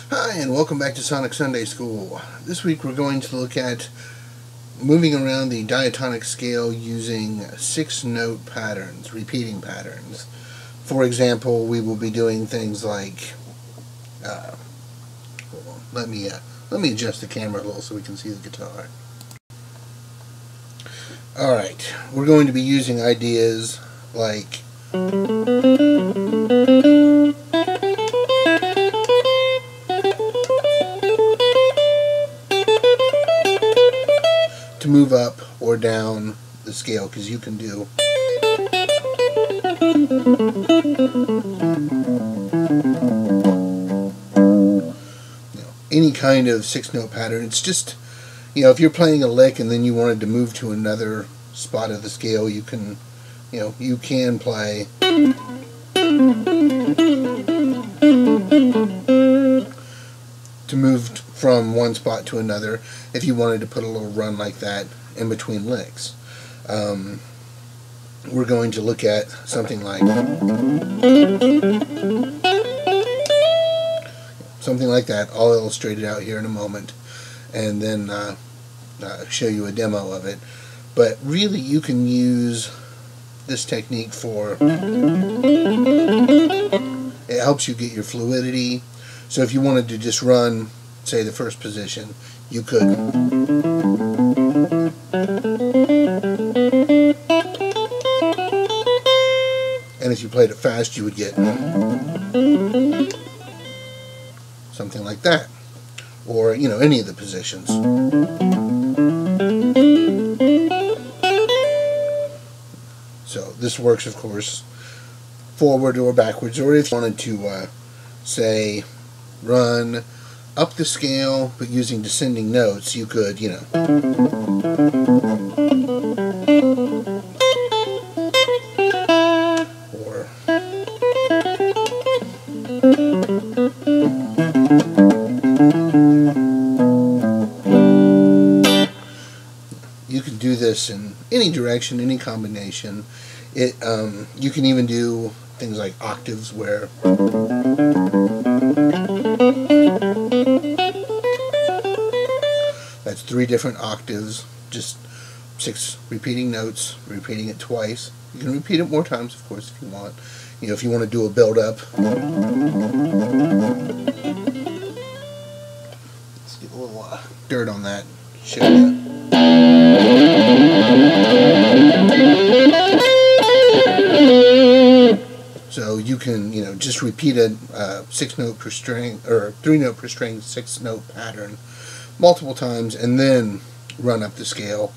Hi, and welcome back to Sonic Sunday School. This week we're going to look at moving around the diatonic scale using 6-note patterns, repeating patterns. For example, we will be doing things like, let me adjust the camera a little so we can see the guitar. Alright, we're going to be using ideas like to move up or down the scale, because you can do any kind of 6-note pattern. It's just, if you're playing a lick and then you wanted to move to another spot of the scale, you can play to move from one spot to another if you wanted to put a little run like that in between licks. We're going to look at something like that. I'll illustrate it out here in a moment and then show you a demo of it. But really, you can use this technique for, it helps you get your fluidity. So if you wanted to just run, say, the first position, you could. And if you played it fast, you would get something like that. Or, any of the positions. So this works, of course, forward or backwards. Or if you wanted to, say, run up the scale but using descending notes, you could, or you can do this in any direction, any combination. You can even do things like octaves, where that's 3 different octaves, just 6 repeating notes, repeating it twice. You can repeat it more times, of course, if you want. If you want to do a build-up. Let's get a little dirt on that. Show you. So you can, just repeat a 6-note per string, or 3-note per string, 6-note pattern multiple times, and then run up the scale.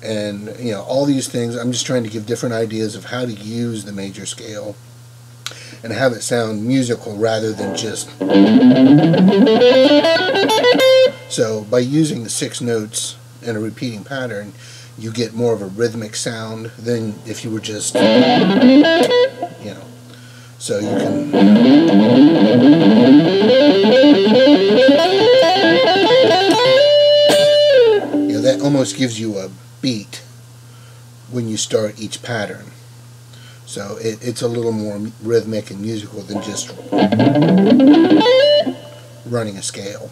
And, all these things, I'm just trying to give different ideas of how to use the major scale and have it sound musical rather than just. So by using the 6 notes in a repeating pattern, you get more of a rhythmic sound than if you were just, so you can, that almost gives you a beat when you start each pattern. So it's a little more rhythmic and musical than just running a scale.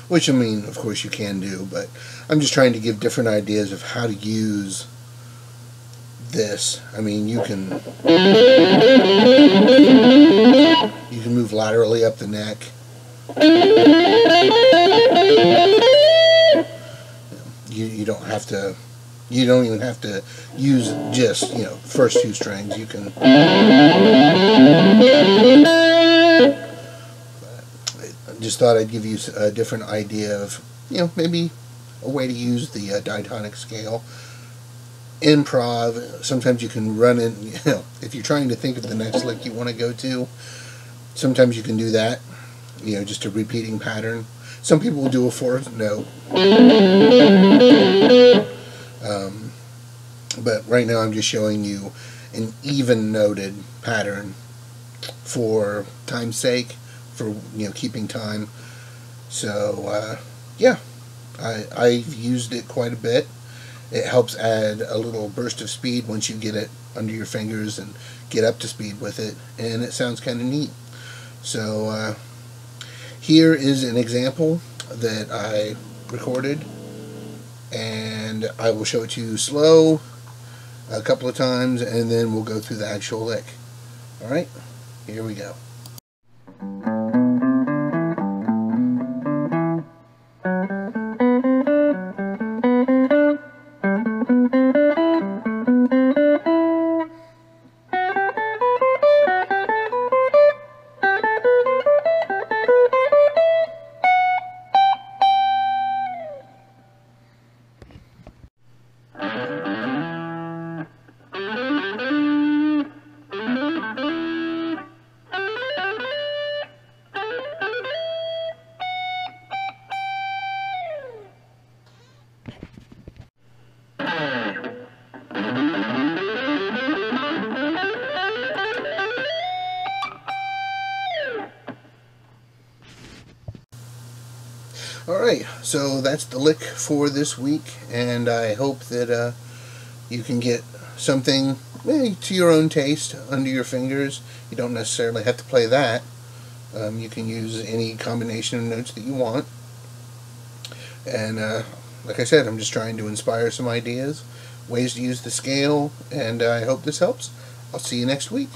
Which, of course you can do, but I'm just trying to give different ideas of how to use this. You can move laterally up the neck. You don't have to. You don't even have to use just first 2 strings. You can. I just thought I'd give you a different idea of maybe a way to use the diatonic scale. Improv, sometimes you can run in, if you're trying to think of the next lick you want to go to, sometimes you can do that, just a repeating pattern. Some people will do a 4th note. But right now I'm just showing you an even noted pattern for time's sake, for keeping time. So yeah, I've used it quite a bit. It helps add a little burst of speed once you get it under your fingers and get up to speed with it, and it sounds kind of neat. So Here is an example that I recorded, and I will show it to you slow a couple of times, and then we'll go through the actual lick. Alright, here we go. Alright, so that's the lick for this week, and I hope that you can get something to your own taste under your fingers. You don't necessarily have to play that. You can use any combination of notes that you want. And like I said, I'm just trying to inspire some ideas, ways to use the scale, and I hope this helps. I'll see you next week.